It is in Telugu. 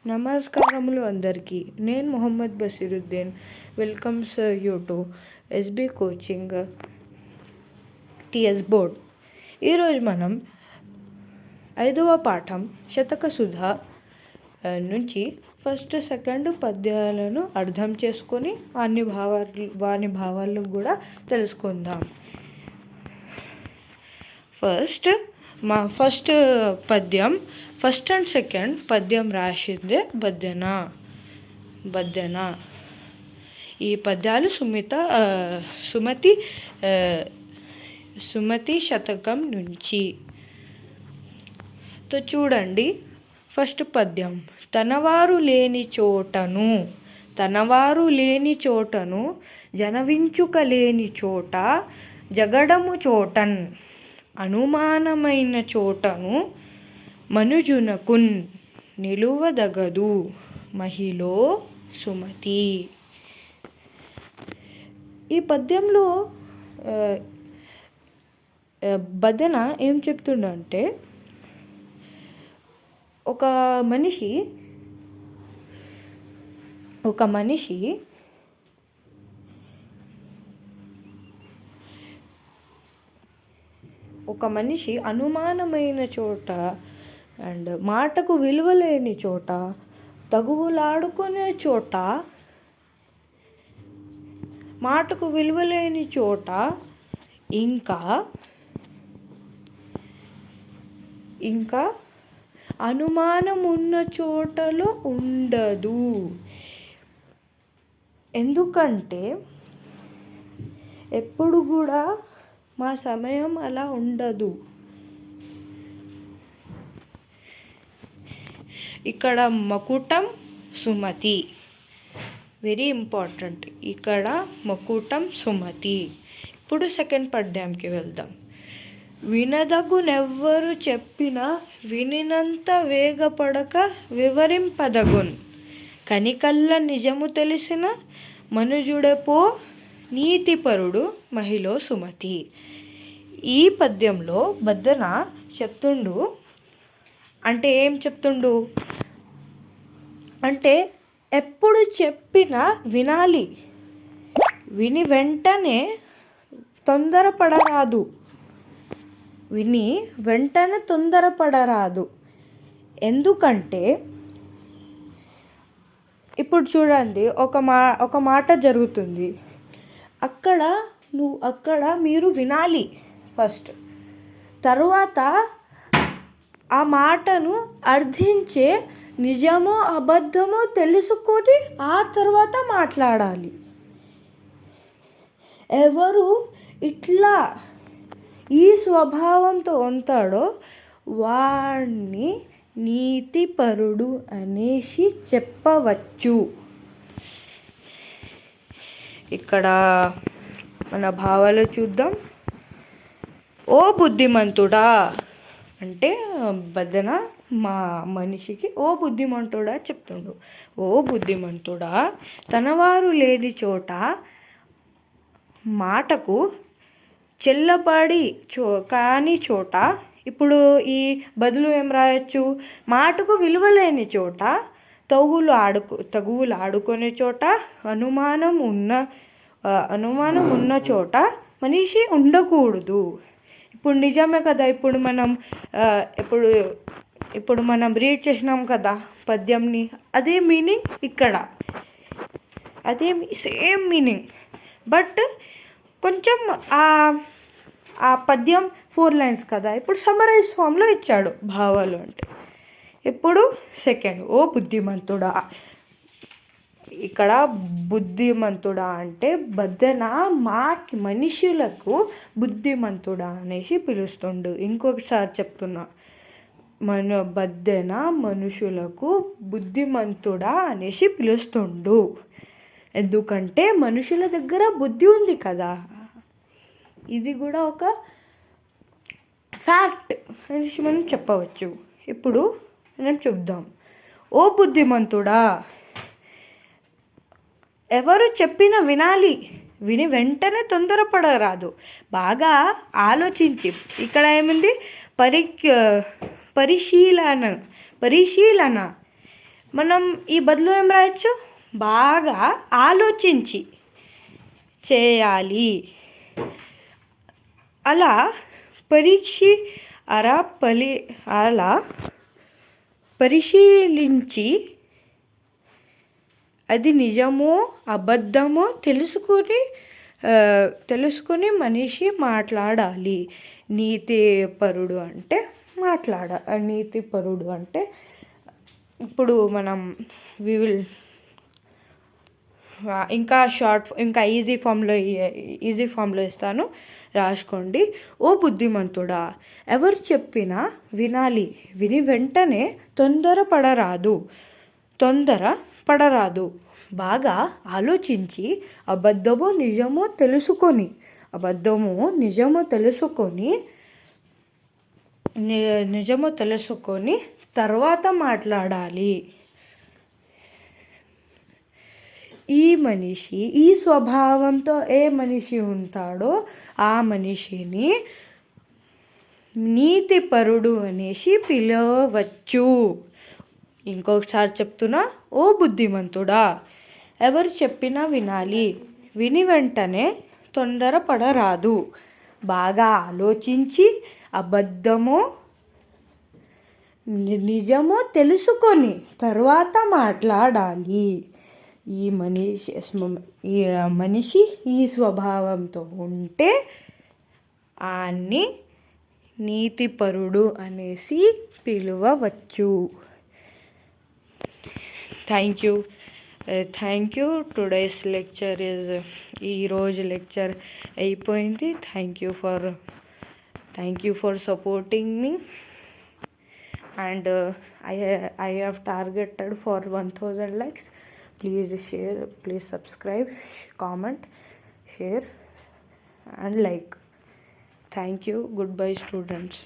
నమస్కారములు అందరికీ. నేను Mohammed Basheeruddin. Welcomes you to SB coaching TS board. ఈరోజు మనం 5వ పాఠం శతక సుధ నుంచి ఫస్ట్ సెకండ్ పద్యాలను అర్థం చేసుకొని వాని భావాలను కూడా తెలుసుకుందాం. ఫస్ట్ పద్యం, ఫస్ట్ అండ్ సెకండ్ పద్యం రాసిందే బద్దెన. ఈ పద్యాలు సుమతి శతకం నుంచి. చూడండి, ఫస్ట్ పద్యం. తనవారు లేని చోటను జనవించుక లేని చోట జగడము చోటన్ అనుమానమైన చోటను మనుజునకున్ నిలువదగదు మహిలో సుమతి. ఈ పద్యంలో బద్దెన ఏం చెప్తుండంటే, ఒక మనిషి అనుమానమైన చోట అండ్ మాటకు విలువలేని చోట, తగువులాడుకునే చోట, ఇంకా అనుమానం ఉన్న చోటలో ఉండదు. ఎందుకంటే ఎప్పుడు కూడా మా సమయం అలా ఉండదు. ఇక్కడ మకుటం సుమతి, వెరీ ఇంపార్టెంట్. ఇక్కడ మకుటం సుమతి. ఇప్పుడు సెకండ్ పద్యంకి వెళ్దాం. వినదగునెవ్వరు చెప్పిన వినినంత వేగపడక వివరింపదగున్ కనికల్ల నిజము తెలిసిన మనుజుడపో నీతిపరుడు మహిళ సుమతి. ఈ పద్యంలో బద్దెన చెప్తుండు అంటే ఏం చెప్తుండు అంటే, ఎప్పుడు చెప్పినా వినాలి, విని వెంటనే తొందరపడరాదు. ఎందుకంటే ఇప్పుడు చూడండి, ఒక మాట జరుగుతుంది. అక్కడ మీరు వినాలి ఫస్ట్. తరువాత ఆ మాటను అర్థించే నిజమో అబద్ధమో తెలుసుకొని ఆ తర్వాత మాట్లాడాలి. ఎవరు ఇట్లా ఈ స్వభావంతో ఉంటాడో వాణ్ణి నీతిపరుడు అనేసి చెప్పవచ్చు. ఇక్కడ మన భావాలు చూద్దాం. ఓ బుద్ధిమంతుడా అంటే బద్దెన మా మనిషికి ఓ బుద్ధిమంతుడా చెప్తుండు. ఓ బుద్ధిమంతుడా, తనవారు లేని చోట మాటకు చెల్లబడి కాని చోట, ఇప్పుడు ఈ బదులు ఏం రాయొచ్చు? మాటకు విలువలేని చోట, తగువులు ఆడుకునే చోట, అనుమానం ఉన్న చోట మనిషి ఉండకూడదు. ఇప్పుడు నిజమే కదా. ఇప్పుడు మనం రీడ్ చేసినాం కదా పద్యంని. అదే మీనింగ్ ఇక్కడ, అదే సేమ్ మీనింగ్. బట్ కొంచెం ఆ పద్యం 4 lines కదా, ఇప్పుడు సమ్మరైజ్ ఫామ్లో ఇచ్చాడు భావాలు. అంటే ఇప్పుడు సెకండ్, ఓ బుద్ధిమంతుడా. ఇక్కడ బుద్ధిమంతుడా అంటే బద్దెన మనుషులకు బుద్ధిమంతుడా అనేసి పిలుస్తుండు. ఇంకొకసారి చెప్తున్నా, బద్దెన మనుషులకు బుద్ధిమంతుడా అనేసి పిలుస్తుండు. ఎందుకంటే మనుషుల దగ్గర బుద్ధి ఉంది కదా. ఇది కూడా ఒక ఫ్యాక్ట్ అనేసి మనం చెప్పవచ్చు. ఇప్పుడు మనం చూద్దాం. ఓ బుద్ధిమంతుడా, ఎవరు చెప్పినా వినాలి, విని వెంటనే తొందరపడరాదు. బాగా ఆలోచించి, ఇక్కడ ఏముంది? పరిశీలన మనం ఈ బదులు ఏం రాయొచ్చు, బాగా ఆలోచించి చేయాలి. అలా అలా పరిశీలించి అది నిజమో అబద్ధమో తెలుసుకొని మనిషి మాట్లాడాలి. నీతిపరుడు అంటే ఇప్పుడు మనం ఇంకా ఈజీ ఫామ్లో ఇస్తాను, రాసుకోండి. ఓ బుద్ధిమంతుడా, ఎవరు చెప్పినా వినాలి, విని వెంటనే తొందరపడరాదు, బాగా ఆలోచించి అబద్ధమో నిజమో తెలుసుకొని తర్వాత మాట్లాడాలి. ఈ స్వభావంతో ఏ మనిషి ఉంటాడో ఆ మనిషిని నీతిపరుడు అనేసి పిలవచ్చు. ఇంకొకసారి చెప్తున్నా, ఓ బుద్ధిమంతుడా, ఎవరు చెప్పినా వినాలి, విని వెంటనే తొందరపడరాదు, బాగా ఆలోచించి అబద్ధమో నిజమో తెలుసుకొని తర్వాత మాట్లాడాలి. ఈ మనిషి ఈ స్వభావంతో ఉంటే ఆయన్ని నీతిపరుడు అనేసి పిలవచ్చు. Thank you. టుడేస్ లెక్చర్ ఈరోజు లెక్చర్ అయిపోయింది. Thank you for supporting me. And I have targeted for 1000 likes. Please share, please subscribe, comment, share and like. Thank you. Goodbye, students.